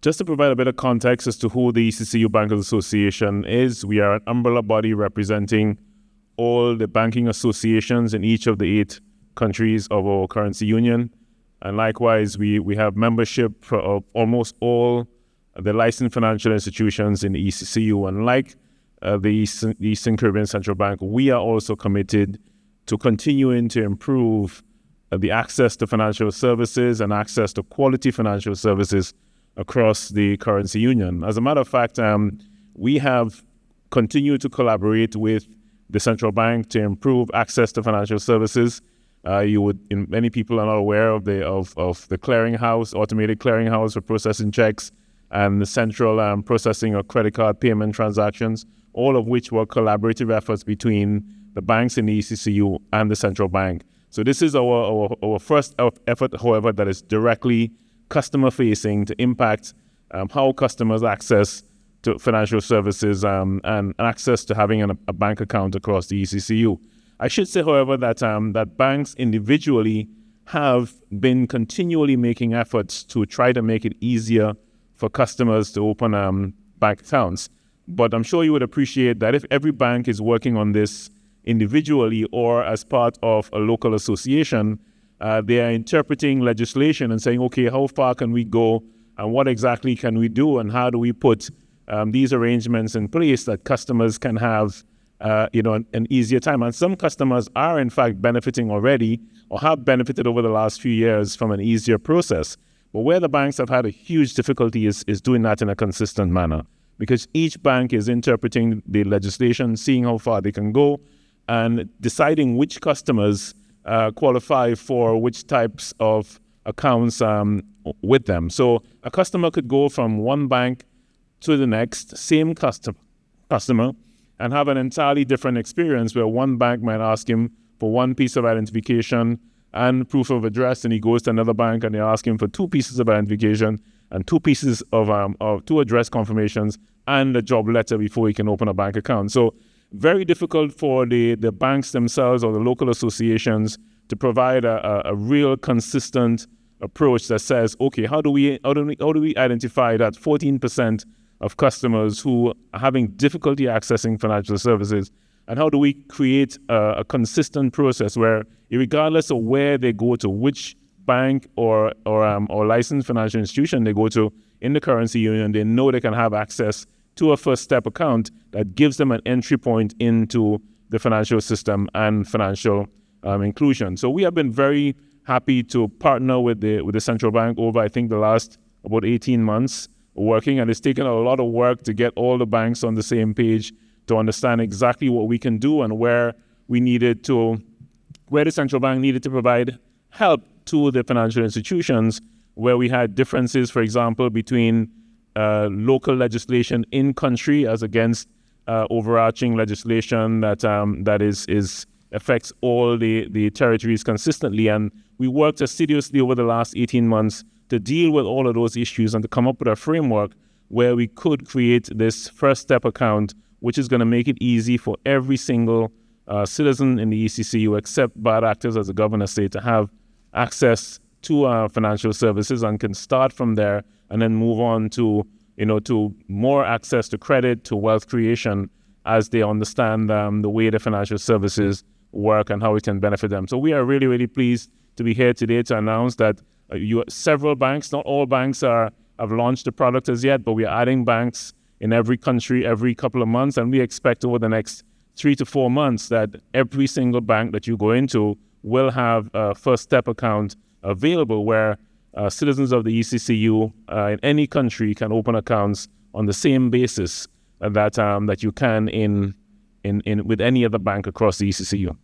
Just to provide a bit of context as to who the ECCU Bankers Association is, we are an umbrella body representing all the banking associations in each of the 8 countries of our currency union. And likewise, we have membership of almost all the licensed financial institutions in the ECCU. And like the Eastern Caribbean Central Bank, we are also committed to continuing to improve the access to financial services and access to quality financial services across the currency union. As a matter of fact, we have continued to collaborate with the central bank to improve access to financial services. Many people are not aware of the clearinghouse, automated clearinghouse for processing checks, and the central processing of credit card payment transactions, all of which were collaborative efforts between the banks in the ECCU and the central bank. So this is our first effort, however, that is directly customer-facing to impact how customers access to financial services and access to having a bank account across the ECCU. I should say, however, that banks individually have been continually making efforts to try to make it easier for customers to open bank accounts. But I'm sure you would appreciate that if every bank is working on this individually or as part of a local association, they are interpreting legislation and saying, okay, how far can we go and what exactly can we do and how do we put these arrangements in place that customers can have an easier time. And some customers are in fact benefiting already or have benefited over the last few years from an easier process. But where the banks have had a huge difficulty is doing that in a consistent manner, because each bank is interpreting the legislation, seeing how far they can go, and deciding which customers qualify for which types of accounts with them. So a customer could go from one bank to the next, same customer, and have an entirely different experience where one bank might ask him for one piece of identification and proof of address, and he goes to another bank and they ask him for 2 pieces of identification and 2 pieces of 2 address confirmations and a job letter before he can open a bank account. So very difficult for the banks themselves or the local associations to provide a real consistent approach that says, okay, how do we identify that 14% of customers who are having difficulty accessing financial services, and how do we create a consistent process where, regardless of where they go to, which bank or licensed financial institution they go to in the currency union, they know they can have access to a first step account that gives them an entry point into the financial system and financial inclusion. So we have been very happy to partner with the central bank over, I think, the last about 18 months working, and it's taken a lot of work to get all the banks on the same page to understand exactly what we can do and where the central bank needed to provide help to the financial institutions where we had differences, for example, between local legislation in country as against overarching legislation that affects all the territories consistently. And we worked assiduously over the last 18 months to deal with all of those issues and to come up with a framework where we could create this first step account, which is going to make it easy for every single citizen in the ECCU, except bad actors, as the governor said, to have access to financial services and can start from there and then move on to more access to credit, to wealth creation, as they understand the way the financial services work and how it can benefit them. So we are really, really pleased to be here today to announce that several banks, not all banks have launched the product as yet, but we are adding banks in every country every couple of months, and we expect over the next 3 to 4 months that every single bank that you go into will have a first step account available where citizens of the ECCU in any country can open accounts on the same basis that you can in with any other bank across the ECCU.